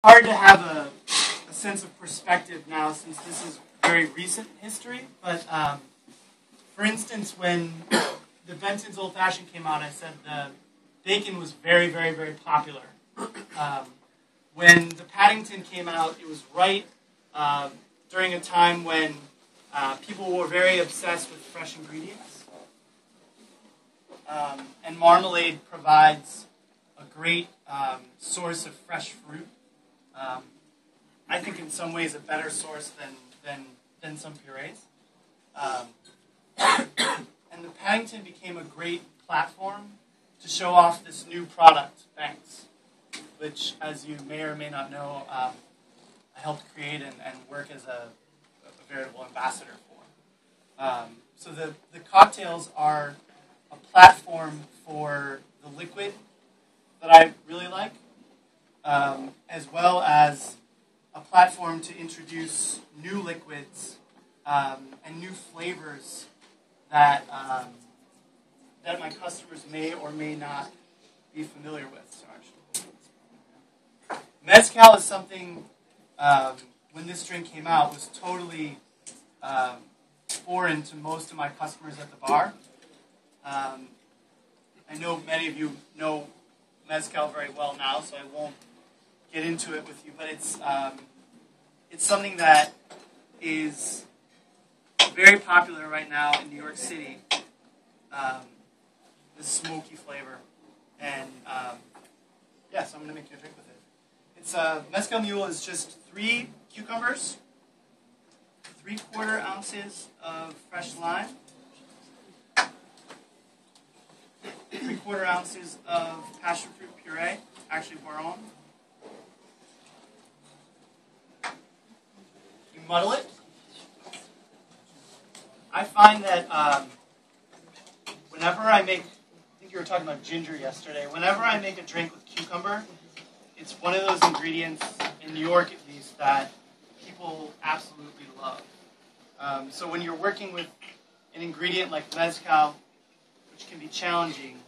hard to have a sense of perspective now since this is very recent history. But for instance, when the Benton's Old Fashioned came out, I said the bacon was very, very, very popular. When the Paddington came out, it was right during a time when people were very obsessed with fresh ingredients. And marmalade provides a great source of fresh fruit. I think in some ways a better source than some purees. And the Paddington became a great platform to show off this new product, Banks, which, as you may or may not know, I helped create and work as a veritable ambassador for. So the cocktails are a platform for the liquid that I really like, as well as a platform to introduce new liquids and new flavors that that my customers may or may not be familiar with. So actually, Mezcal is something, when this drink came out, was totally foreign to most of my customers at the bar. I know many of you know Mezcal very well now, so I won't get into it with you, but it's something that is very popular right now in New York City. This smoky flavor, and so I'm going to make you a drink with it. It's Mezcal Mule is just 3 cucumbers, 3/4 ounces of fresh lime, 3/4 ounces of passion fruit puree, actually Boron. You muddle it. I find that whenever I make, I think you were talking about ginger yesterday, whenever I make a drink with cucumber, it's one of those ingredients, in New York at least, that people absolutely love. So when you're working with an ingredient like Mezcal, which can be challenging,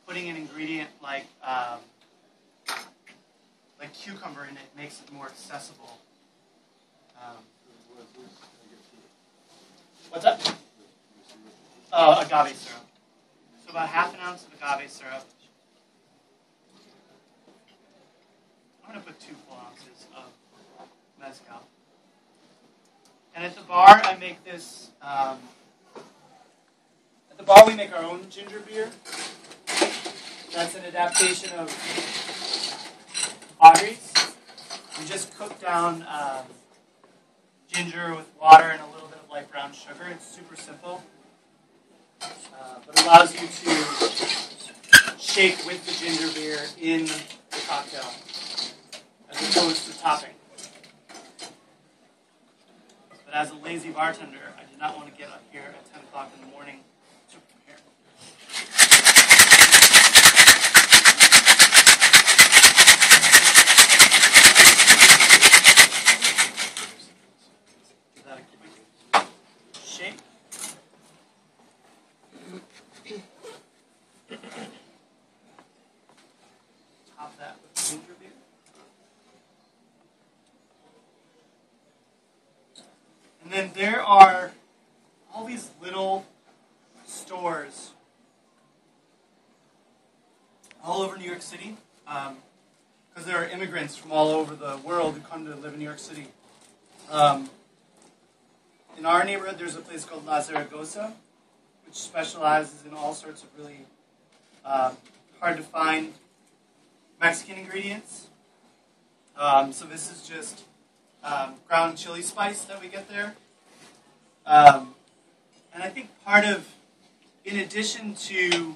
putting an ingredient like cucumber in it makes it more accessible. What's that? Agave syrup. So about 1/2 ounce of agave syrup. I'm going to put 2 full ounces of Mezcal. And at the bar, I make this. At the bar, we make our own ginger beer. That's an adaptation of Audrey's. We just cook down ginger with water and a little bit of light brown sugar. It's super simple, but allows you to shake with the ginger beer in the cocktail, as opposed to topping. But as a lazy bartender, I did not want to get up here at 10 o'clock in the morning to prepare. Give that a quick shake. Top that with ginger beer. And then there are all these little stores all over New York City, because there are immigrants from all over the world who come to live in New York City. In our neighborhood, there's a place called La Zaragoza, which specializes in all sorts of really hard-to-find Mexican ingredients. So this is just ground chili spice that we get there. And I think part of, in addition to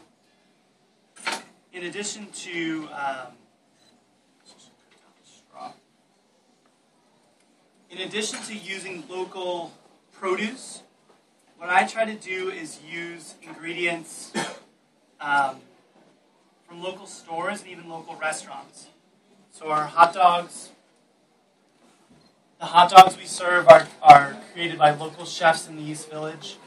using local produce, what I try to do is use ingredients from local stores and even local restaurants. So our hot dogs, the hot dogs we serve are created by local chefs in the East Village.